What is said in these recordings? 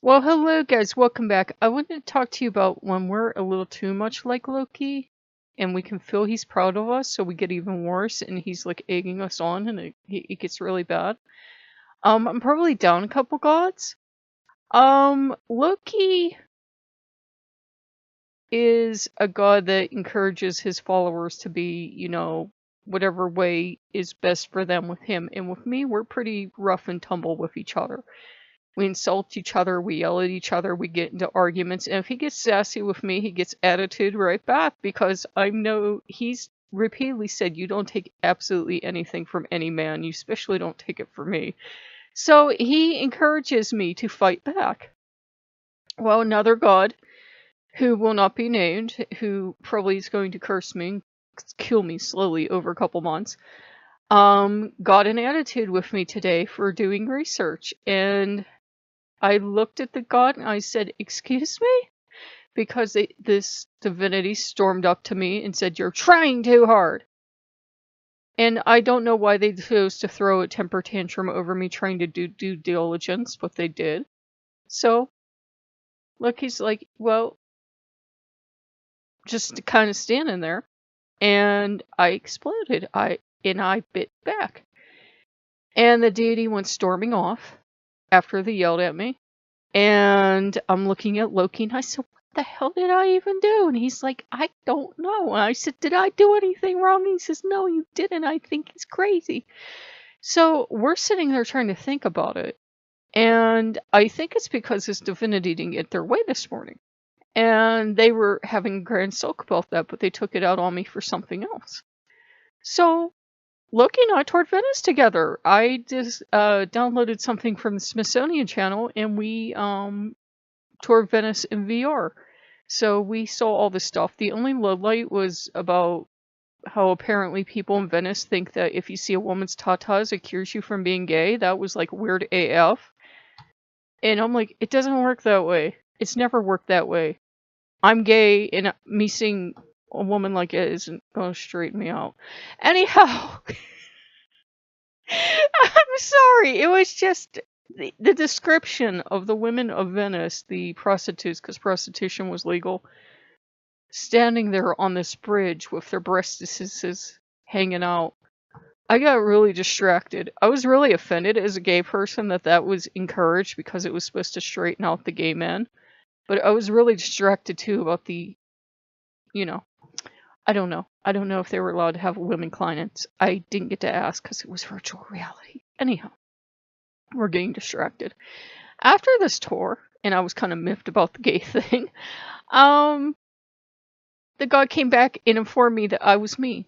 Well, hello guys, welcome back. I wanted to talk to you about when we're a little too much like Loki and we can feel he's proud of us, so we get even worse and he's like egging us on and it gets really bad. I'm probably down a couple gods. Loki is a god that encourages his followers to be, whatever way is best for them with him. And with me, we're pretty rough and tumble with each other. We insult each other, we yell at each other, we get into arguments, and if he gets sassy with me, he gets attitude right back because he's repeatedly said you don't take absolutely anything from any man, you especially don't take it from me. So he encourages me to fight back. Well, another god who will not be named, who probably is going to curse me, kill me slowly over a couple months, got an attitude with me today for doing research, and I looked at the god and I said, "Excuse me?" Because this divinity stormed up to me and said, "You're trying too hard." And I don't know why they chose to throw a temper tantrum over me trying to do due diligence, but they did. So, look, he's like, well, just kind of standing there. And I exploded. I bit back. And the deity went storming off after they yelled at me. And I'm looking at Loki and I said, "What the hell did I even do?" And he's like, "I don't know." And I said, "Did I do anything wrong?" And he says, "No, you didn't. I think he's crazy." So we're sitting there trying to think about it. And I think it's because his divinity didn't get their way this morning. And they were having a grand sulk about that, but they took it out on me for something else. So Loki and I toured Venice together. I just downloaded something from the Smithsonian Channel, and we toured Venice in VR. So we saw all this stuff. The only low light was about how apparently people in Venice think that if you see a woman's tatas, it cures you from being gay. That was like weird AF. And I'm like, it doesn't work that way. It's never worked that way. I'm gay, and me seeing a woman like it isn't going to straighten me out. Anyhow, I'm sorry. It was just the description of the women of Venice, the prostitutes, because prostitution was legal, standing there on this bridge with their breastises hanging out. I got really distracted. I was really offended as a gay person that was encouraged because it was supposed to straighten out the gay men. But I was really distracted too about I don't know. I don't know if they were allowed to have women clients. I didn't get to ask because it was virtual reality. Anyhow, we're getting distracted. After this tour, and I was kind of miffed about the gay thing, the god came back and informed me that I was me.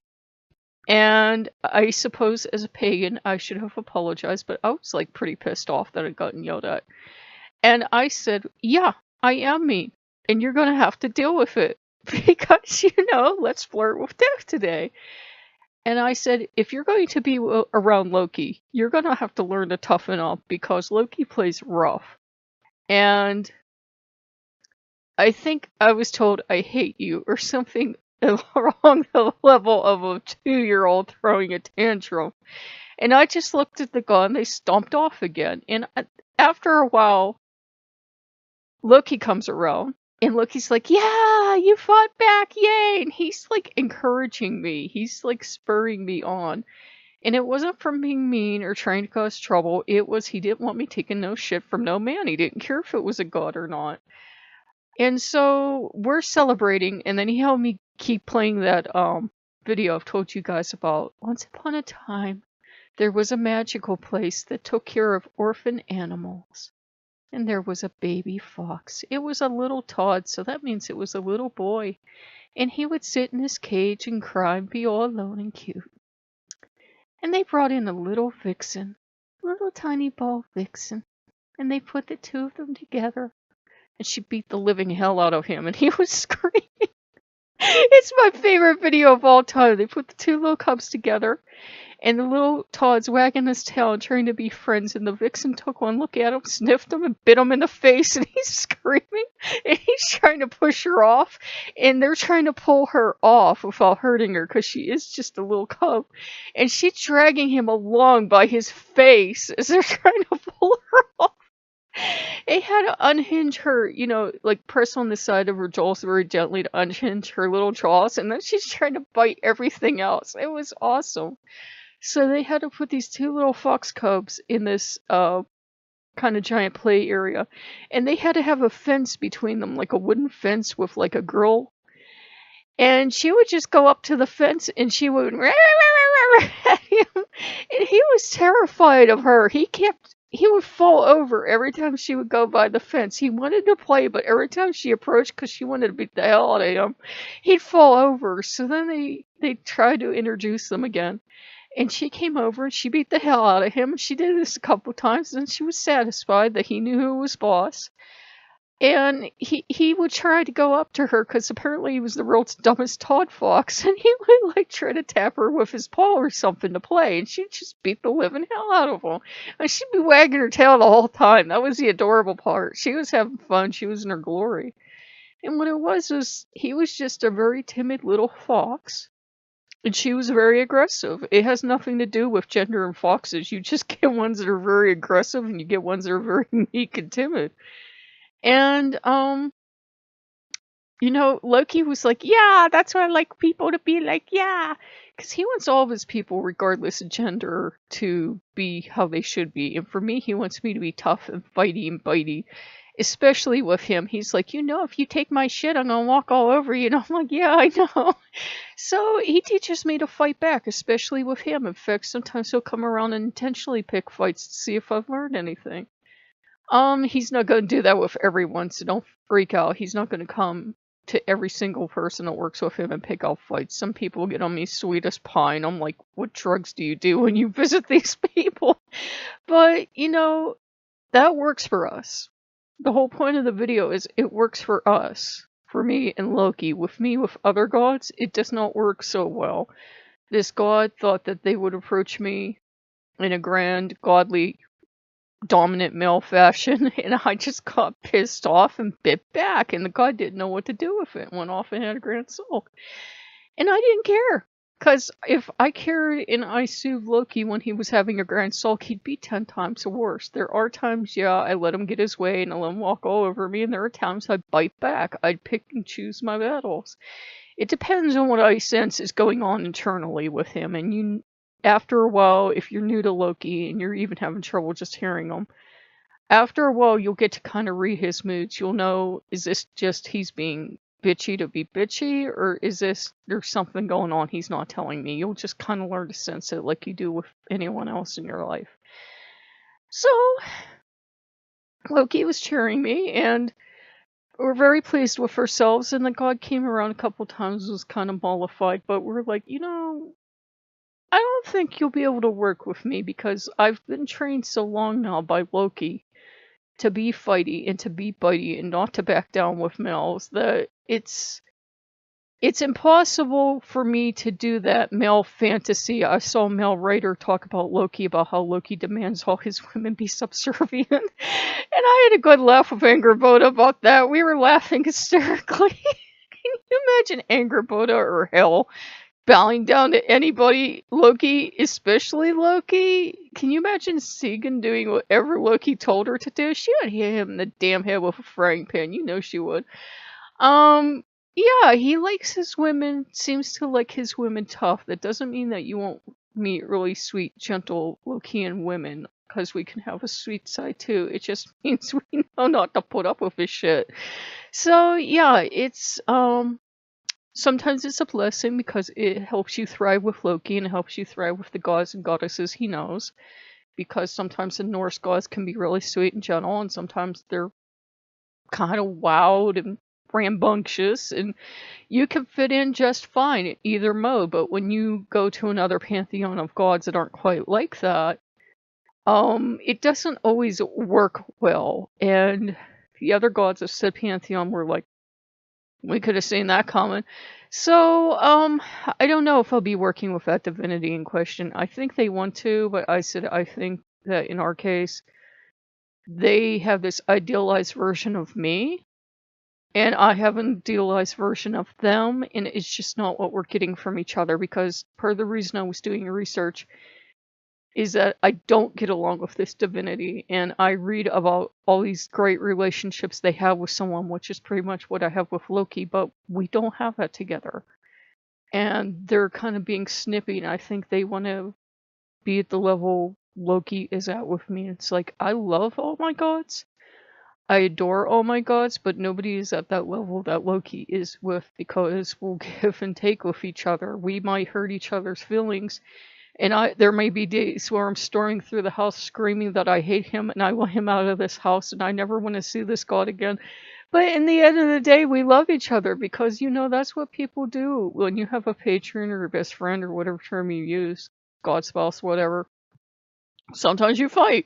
And I suppose as a pagan, I should have apologized, but I was like pretty pissed off that I'd gotten yelled at. And I said, "Yeah, I am me, and you're going to have to deal with it. Because, let's flirt with death today." And I said, if you're going to be around Loki, you're going to have to learn to toughen up because Loki plays rough. And I think I was told I hate you or something along the level of a 2-year-old throwing a tantrum. And I just looked at the gun, they stomped off again. And after a while, Loki comes around. And Loki's like, "Yeah, you fought back, yay!" And he's like encouraging me. He's like spurring me on. And it wasn't from being mean or trying to cause trouble. It was he didn't want me taking no shit from no man. He didn't care if it was a god or not. And so we're celebrating, and then he helped me keep playing that video I've told you guys about. Once upon a time, there was a magical place that took care of orphan animals. And there was a baby fox. It was a little Todd, so that means it was a little boy. And he would sit in his cage and cry and be all alone and cute. And they brought in a little vixen, little tiny bald vixen. And they put the two of them together. And she beat the living hell out of him, and he was screaming. It's my favorite video of all time. They put the two little cubs together. And the little Todd's wagging his tail and trying to be friends, and the vixen took one look at him, sniffed him, and bit him in the face, and he's screaming, and he's trying to push her off, and they're trying to pull her off without hurting her, because she is just a little cub, and she's dragging him along by his face as they're trying to pull her off. And they had to unhinge her, you know, like press on the side of her jaws very gently to unhinge her little jaws, and then she's trying to bite everything else. It was awesome. So they had to put these two little fox cubs in this kind of giant play area, and they had to have a fence between them, like a wooden fence with like a grill. And she would just go up to the fence and she would at him, and he was terrified of her. He would fall over every time she would go by the fence. He wanted to play, but every time she approached, because she wanted to beat the hell out of him, he'd fall over. So then they tried to introduce them again. And she came over and she beat the hell out of him. She did this a couple times, and she was satisfied that he knew who was boss. And he would try to go up to her because apparently he was the world's dumbest Todd Fox, and he would like try to tap her with his paw or something to play, and she'd just beat the living hell out of him. And she'd be wagging her tail the whole time. That was the adorable part. She was having fun. She was in her glory. And what it was he was just a very timid little fox, and she was very aggressive. It has nothing to do with gender and foxes. You just get ones that are very aggressive, and you get ones that are very meek and timid. And, you know, Loki was like, yeah, that's what I like people to be like, yeah. Because he wants all of his people, regardless of gender, to be how they should be. And for me, he wants me to be tough and fighty and bitey. Especially with him. He's like, you know, if you take my shit, I'm going to walk all over you. And I'm like, yeah, I know. So he teaches me to fight back, especially with him. In fact, sometimes he'll come around and intentionally pick fights to see if I've learned anything. He's not going to do that with everyone, so don't freak out. He's not going to come to every single person that works with him and pick out fights. Some people get on me sweet as pie, and I'm like, what drugs do you do when you visit these people? But, you know, that works for us. The whole point of the video is it works for us. For me and Loki. With me, with other gods, it does not work so well. This god thought that they would approach me in a grand, godly, dominant male fashion, and I just got pissed off and bit back, and the god didn't know what to do with it, went off and had a grand sulk. And I didn't care, because if I cared and I soothed Loki when he was having a grand sulk, he'd be 10 times worse. There are times, yeah, I let him get his way and I let him walk all over me, and there are times I'd bite back. I'd pick and choose my battles. It depends on what I sense is going on internally with him, and after a while, if you're new to Loki and you're even having trouble just hearing him, after a while you'll get to kind of read his moods. You'll know, is this just he's being bitchy to be bitchy, or is this there's something going on he's not telling me? You'll just kind of learn to sense it like you do with anyone else in your life. So, Loki was cheering me, and we're very pleased with ourselves, and the god came around a couple times, was kind of mollified, but we're like, you know, I don't think you'll be able to work with me because I've been trained so long now by Loki to be fighty and to be bitey and not to back down with males that it's impossible for me to do that male fantasy. I saw a male writer talk about Loki, about how Loki demands all his women be subservient. And I had a good laugh with Angerboda about that. We were laughing hysterically. Can you imagine Angerboda or Hell bowing down to anybody, Loki, especially Loki? Can you imagine Segan doing whatever Loki told her to do? She would hit him in the damn head with a frying pan. You know she would. Yeah, he likes his women, seems to like his women tough. That doesn't mean that you won't meet really sweet, gentle Lokean women, because we can have a sweet side too. It just means we know not to put up with his shit. So, yeah, it's, sometimes it's a blessing because it helps you thrive with Loki and it helps you thrive with the gods and goddesses he knows. Because sometimes the Norse gods can be really sweet and gentle, and sometimes they're kind of wild and rambunctious, and you can fit in just fine in either mode. But when you go to another pantheon of gods that aren't quite like that, it doesn't always work well. And the other gods of said pantheon were like, we could have seen that coming. So, I don't know if I'll be working with that divinity in question. I think they want to, but I said I think that in our case, they have this idealized version of me, and I have an idealized version of them, and it's just not what we're getting from each other, because part of the reason I was doing research is that I don't get along with this divinity, and I read about all these great relationships they have with someone, which is pretty much what I have with Loki, but we don't have that together. And they're kind of being snippy, and I think they want to be at the level Loki is at with me. It's like, I love all my gods, I adore all my gods, but nobody is at that level that Loki is with, because we'll give and take with each other. We might hurt each other's feelings, and there may be days where I'm storming through the house screaming that I hate him and I want him out of this house and I never want to see this god again. But in the end of the day, we love each other, because, that's what people do when you have a patron or a best friend or whatever term you use, god spouse, whatever. Sometimes you fight.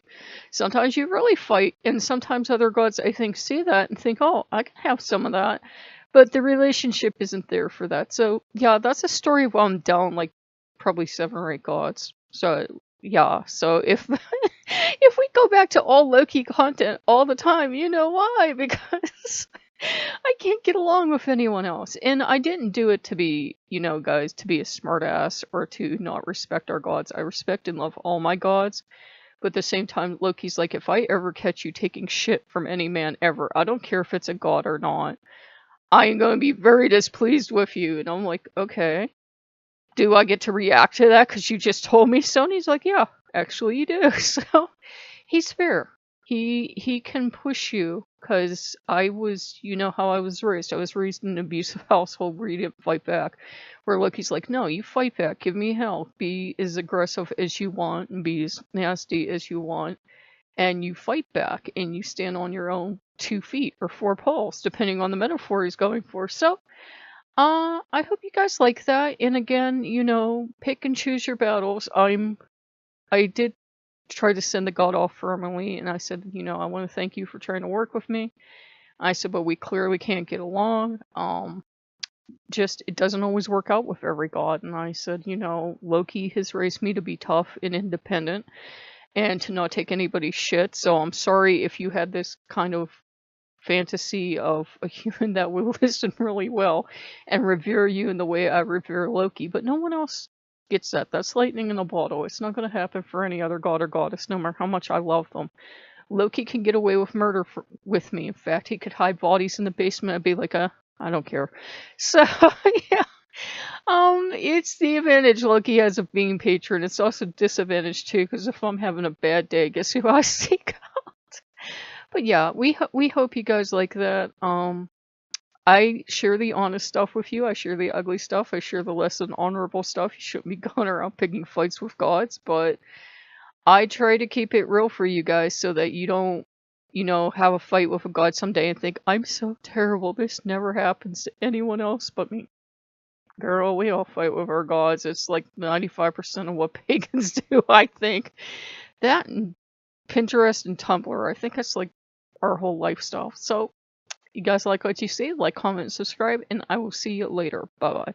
Sometimes you really fight. And sometimes other gods, I think, see that and think, oh, I can have some of that. But the relationship isn't there for that. So, yeah, that's a story while I'm down, like, probably 7 or 8 gods. So, yeah. So, if if we go back to all Loki content all the time, you know why? Because I can't get along with anyone else. And I didn't do it to be, guys, to be a smartass or to not respect our gods. I respect and love all my gods. But at the same time, Loki's like, if I ever catch you taking shit from any man ever, I don't care if it's a god or not, I am going to be very displeased with you. And I'm like, okay. Do I get to react to that because you just told me so? And he's like, yeah, actually you do. So he's fair. He can push you, because I was, how I was raised. I was raised in an abusive household where you didn't fight back. Where Loki's like, no, you fight back. Give me hell. Be as aggressive as you want and be as nasty as you want. And you fight back and you stand on your own 2 feet or 4 poles, depending on the metaphor he's going for. So, I hope you guys like that. And again, pick and choose your battles. I did try to send the god off formally, and I said, I want to thank you for trying to work with me. I said, but we clearly can't get along. Just, it doesn't always work out with every god. And I said, Loki has raised me to be tough and independent and to not take anybody's shit. So I'm sorry if you had this kind of fantasy of a human that will listen really well and revere you in the way I revere Loki, but no one else gets that. That's lightning in a bottle. It's not going to happen for any other god or goddess, no matter how much I love them. Loki can get away with murder with me. In fact, he could hide bodies in the basement. I'd be like, I don't care. So, yeah. It's the advantage Loki has of being patron. It's also disadvantage too, because if I'm having a bad day, guess who I seek out? But yeah, we hope you guys like that. I share the honest stuff with you. I share the ugly stuff. I share the less than honorable stuff. You shouldn't be going around picking fights with gods, but I try to keep it real for you guys so that you don't, have a fight with a god someday and think, I'm so terrible. This never happens to anyone else but me. Girl, we all fight with our gods. It's like 95% of what pagans do, I think. That and Pinterest and Tumblr. I think that's like our whole lifestyle. So, you guys like what you see? Like, comment, subscribe, and I will see you later. Bye-bye.